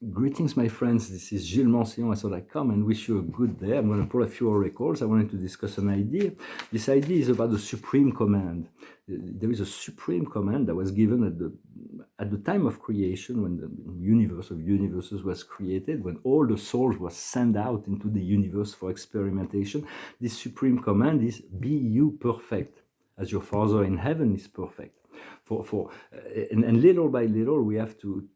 Greetings, my friends. This is Gilles Mancillon. I thought I'd come and wish you a good day. I'm going to pull a few oracles. I wanted to discuss an idea. This idea is about the supreme command. There is a supreme command that was given at the time of creation, when the universe of universes was created, when all the souls were sent out into the universe for experimentation. This supreme command is, be you perfect, as your Father in heaven is perfect. And little by little, we have to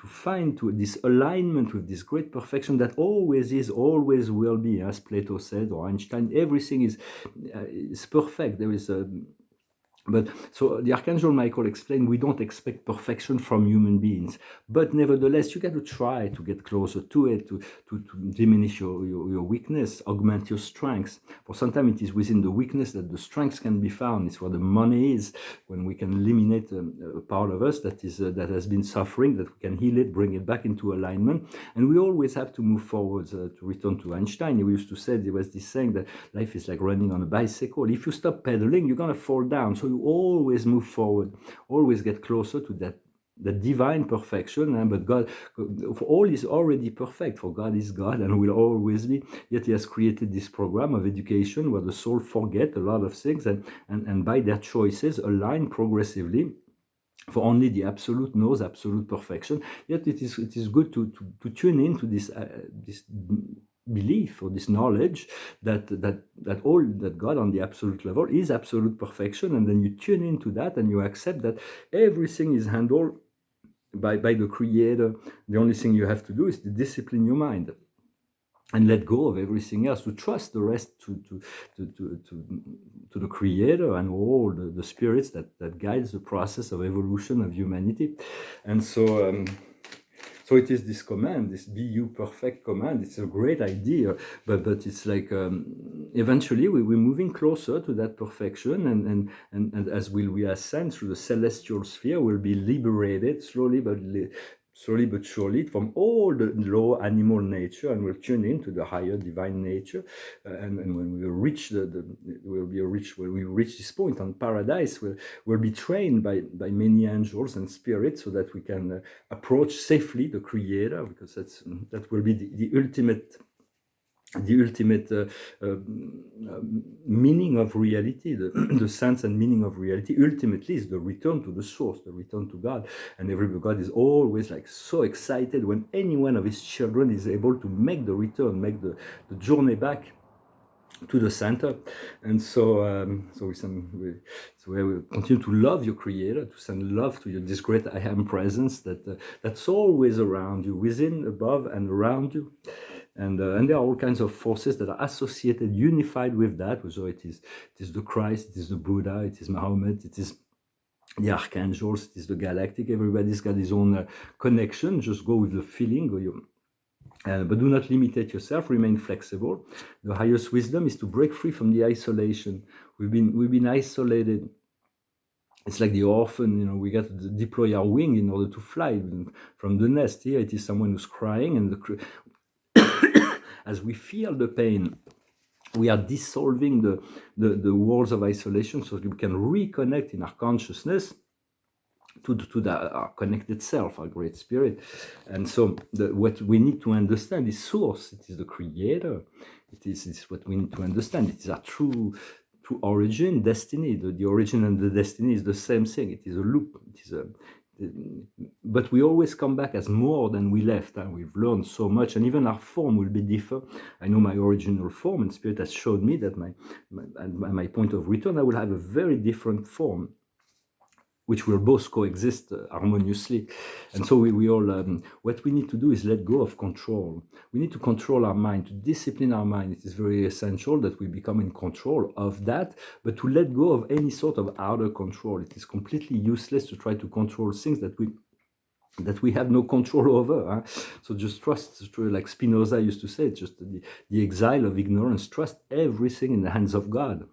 find this alignment with this great perfection that always is, always will be, as Plato said, or Einstein. Everything is perfect. There is a But so the Archangel Michael explained, we don't expect perfection from human beings, but nevertheless, you got to try to get closer to it, to diminish your weakness, augment your strengths. For sometimes it is within the weakness that the strengths can be found. It's where the money is, when we can eliminate a part of us that that has been suffering, that we can heal it, bring it back into alignment. And we always have to move forward. To return to Einstein, he used to say, there was this saying that life is like running on a bicycle. If you stop pedaling, you're going to fall down. So you always move forward, always get closer to that divine perfection. But God, for all is already perfect, for God is God and will always be. Yet he has created this program of education where the soul forget a lot of things and by their choices align progressively. For only the absolute knows absolute perfection. Yet it is good to tune into this belief or this knowledge that all that God on the absolute level is absolute perfection, and then you tune into that and you accept that everything is handled by the Creator. The only thing you have to do is to discipline your mind and let go of everything else, to trust the rest to the Creator and all the spirits that guides the process of evolution of humanity. And so it is this command, this be you perfect command. It's a great idea, but it's like eventually we're moving closer to that perfection, and as we ascend through the celestial sphere, we'll be liberated slowly but surely from all the low animal nature, and we'll tune into the higher divine nature. And when we reach when we reach this point on paradise, we'll be trained by many angels and spirits so that we can approach safely the Creator, because that will be the ultimate meaning of reality, the sense and meaning of reality ultimately is the return to the source, the return to God. And every God is always like so excited when any one of his children is able to make the return, make the journey back to the center. And so we continue to love your Creator, to send love to this great I Am presence that's always around you, within, above, and around you. And there are all kinds of forces that are associated, unified with that, whether it is the Christ, it is the Buddha, it is Muhammad, it is the archangels, it is the galactic. Everybody's got his own connection. Just go with the feeling. But do not limitate yourself. Remain flexible. The highest wisdom is to break free from the isolation. We've been isolated. It's like the orphan, we got to deploy our wing in order to fly from the nest. Here it is someone who's crying, and as we feel the pain, we are dissolving the walls of isolation so that we can reconnect in our consciousness to our connected self, our great spirit. And so what we need to understand is source. It is the Creator. It's what we need to understand. It is our true origin, destiny. The origin and the destiny is the same thing. It is a loop. But we always come back as more than we left. We've learned so much, and even our form will be different. I know my original form, and Spirit has showed me that my point of return, I will have a very different form, which will both coexist harmoniously. And so we all, what we need to do is let go of control. We need to control our mind, to discipline our mind. It is very essential that we become in control of that, but to let go of any sort of outer control. It is completely useless to try to control things that we have no control over. So just trust, like Spinoza used to say, just the exile of ignorance. Trust everything in the hands of God.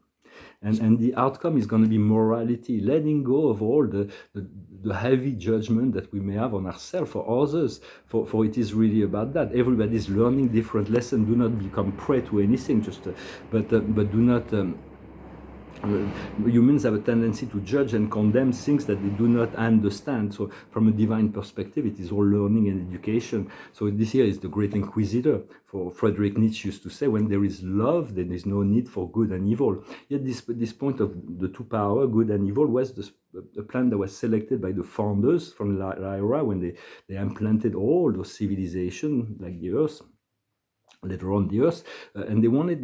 And the outcome is going to be morality, letting go of all the heavy judgment that we may have on ourselves or others, for it is really about that. Everybody is learning different lessons. Do not become prey to anything, but do not Humans have a tendency to judge and condemn things that they do not understand. So from a divine perspective, it is all learning and education. So this here is the great inquisitor. For Friedrich Nietzsche used to say, when there is love, then there is no need for good and evil. Yet this point of the two power, good and evil, was the plan that was selected by the founders from Lyra when they implanted all those civilizations like the Earth, later on the Earth, and they wanted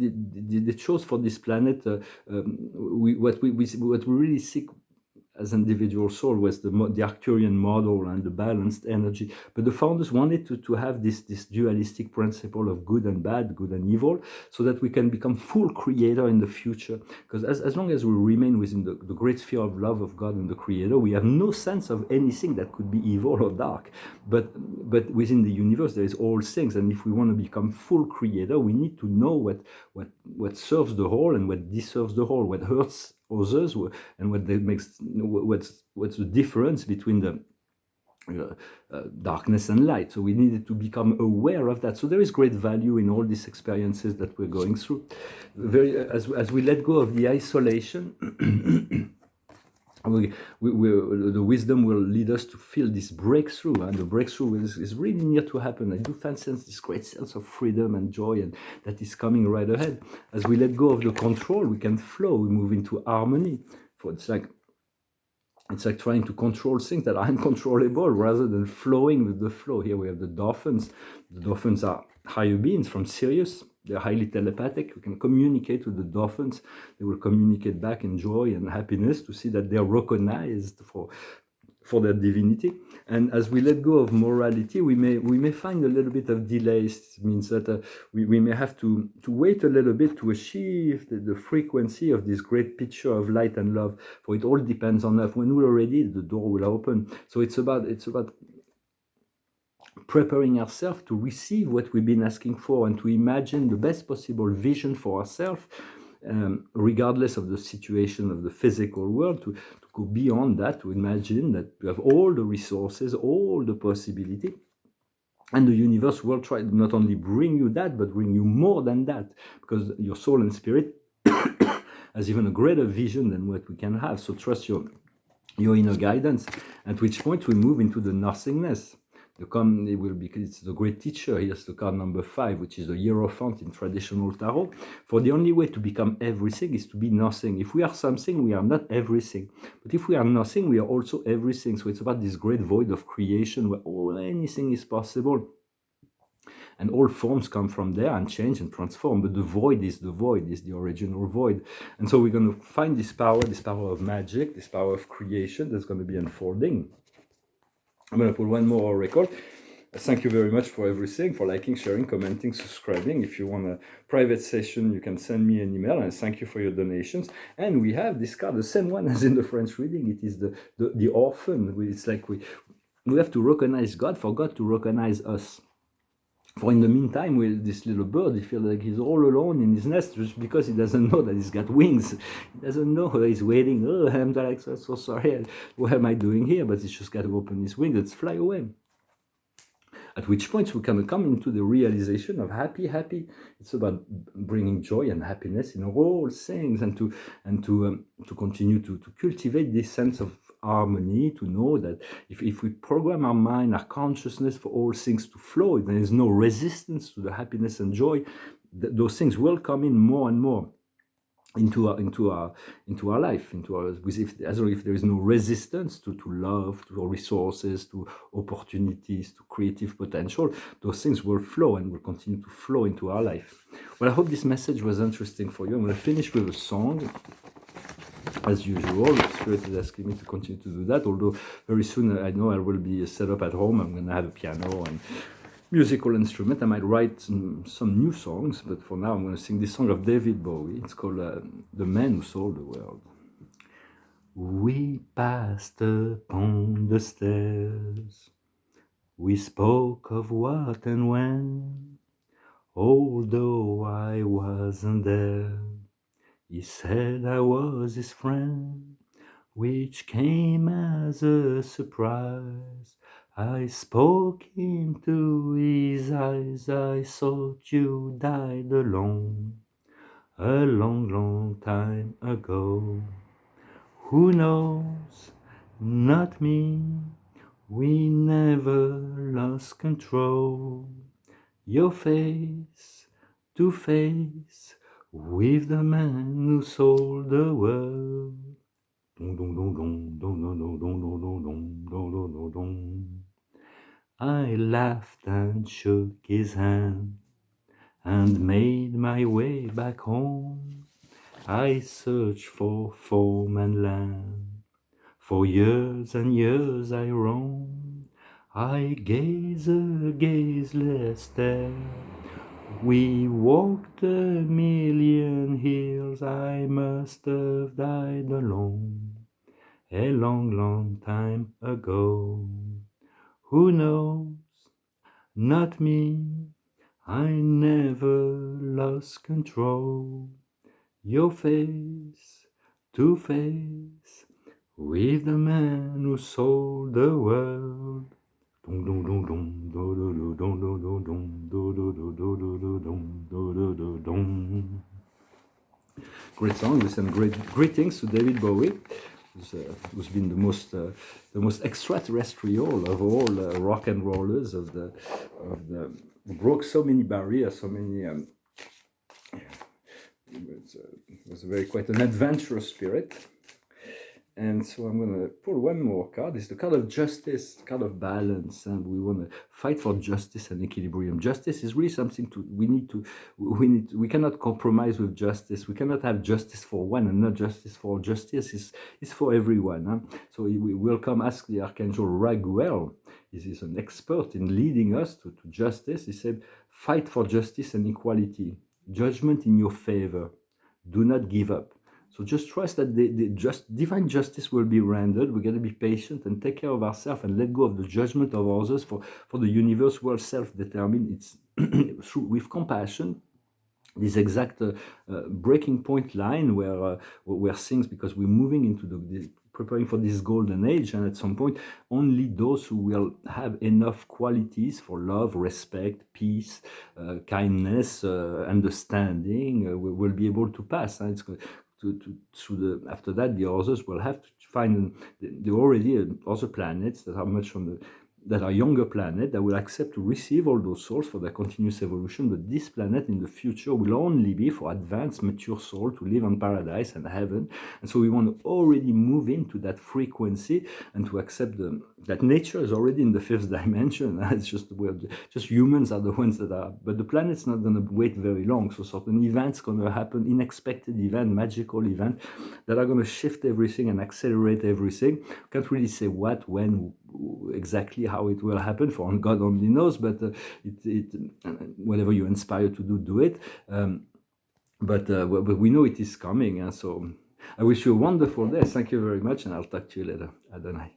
they chose for this planet what we really seek as an individual soul was the Arcturian model and the balanced energy. But the founders wanted to have this dualistic principle of good and bad, good and evil, so that we can become full creator in the future. Because as long as we remain within the great sphere of love of God and the Creator, we have no sense of anything that could be evil or dark. But within the universe, there is all things, and if we want to become full creator, we need to know what serves the whole and what deserves the whole, what hurts others, and what's the difference between the darkness and light. So we needed to become aware of that. So there is great value in all these experiences that we're going through. As we let go of the isolation, the wisdom will lead us to feel this breakthrough, and the breakthrough is really near to happen. I do sense this great sense of freedom and joy, and that is coming right ahead. As we let go of the control, we can flow, we move into harmony. It's like trying to control things that are uncontrollable rather than flowing with the flow. Here we have the dolphins. The dolphins are higher beings from Sirius. They're highly telepathic. We can communicate with the dolphins. They will communicate back in joy and happiness to see that they're recognized for their divinity. And as we let go of morality, we may find a little bit of delays. It means that we may have to wait a little bit to achieve the frequency of this great picture of light and love. For it all depends on us. When we're ready, the door will open. So it's about preparing ourselves to receive what we've been asking for and to imagine the best possible vision for ourselves, regardless of the situation of the physical world, to go beyond that, to imagine that you have all the resources, all the possibility, and the universe will try to not only bring you that, but bring you more than that, because your soul and spirit has even a greater vision than what we can have. So trust your inner guidance, at which point we move into the nothingness. It's the great teacher. Here's the card number 5, which is the Hierophant in traditional tarot. For the only way to become everything is to be nothing. If we are something, we are not everything. But if we are nothing, we are also everything. So it's about this great void of creation where anything is possible. And all forms come from there and change and transform. But the void is the original void. And so we're going to find this power of magic, this power of creation that's going to be unfolding. I'm going to put one more record. Thank you very much for everything, for liking, sharing, commenting, subscribing. If you want a private session, you can send me an email, and thank you for your donations. And we have this card, the same one as in the French reading. It is the orphan. It's like we have to recognize God for God to recognize us. For in the meantime, with this little bird, he feels like he's all alone in his nest just because he doesn't know that he's got wings. He doesn't know he's waiting. Oh, I'm like, so sorry. What am I doing here? But he's just got to open his wings and fly away. At which point we can come into the realization of happy. It's about bringing joy and happiness in all things, and to continue to cultivate this sense of harmony, to know that if we program our mind, our consciousness for all things to flow, there is no resistance to the happiness and joy. Those things will come in more and more into our life, as long as there is no resistance to love, to resources, to opportunities, to creative potential, those things will flow and will continue to flow into our life. Well, I hope this message was interesting for you. I'm going to finish with a song. As usual, the Spirit is asking me to continue to do that, although very soon I know I will be set up at home. I'm going to have a piano and musical instrument. I might write some new songs, but for now I'm going to sing this song of David Bowie. It's called The Man Who Sold the World. We passed upon the stairs. We spoke of what and when, although I wasn't there. He said I was his friend, which came as a surprise. I spoke into his eyes, I thought you died alone. a long, long time ago. Who knows? Not me. We never lost control. Your face to face with the man who sold the world. Dong, dong, dong, dong, dong, dong, dong, dong, dong, dong, dong, dong, dong, dong. I laughed and shook his hand and made my way back home. I searched for foam and land. For years and years I roamed. I gaze a gazeless stare. We walked a million hills. I must have died alone a long, long time ago. Who knows? Not me. I never lost control. Your face to face with the man who sold the world. Dong dong dong dong dong dong dong dong dong dong dong dong dong. Great song with some great greetings to David Bowie, who's been the most extraterrestrial of all rock and rollers of the broke so many barriers, so many. It was quite an adventurous spirit. And so I'm going to pull one more card. It's the card of justice, the card of balance, and we want to fight for justice and equilibrium. Justice is really something we cannot compromise with justice. We cannot have justice for one and not justice for all. Justice is for everyone. Huh? So we will come ask the Archangel Raguel. He is an expert in leading us to justice. He said, fight for justice and equality. Judgment in your favor. Do not give up. So just trust that divine justice will be rendered. We got to be patient and take care of ourselves and let go of the judgment of others for the universe will self-determine. It's with compassion. This exact breaking point line where things, because we're moving into preparing for this golden age, and at some point only those who will have enough qualities for love, respect, peace, kindness, understanding will be able to pass. It's after that, the others will have to find there are already other planets that are younger planets that will accept to receive all those souls for their continuous evolution. But this planet in the future will only be for advanced, mature soul to live on paradise and heaven. And so we want to already move into that frequency and to accept that nature is already in the fifth dimension. It's just humans are the ones that are, but the planet's not going to wait very long. So certain events going to happen, unexpected event, magical event that are going to shift everything and accelerate everything. Can't really say what, when, exactly how it will happen, for God only knows, but whatever you inspire to do it. But we know it is coming, and so I wish you a wonderful day. Thank you very much, and I'll talk to you later. Adonai.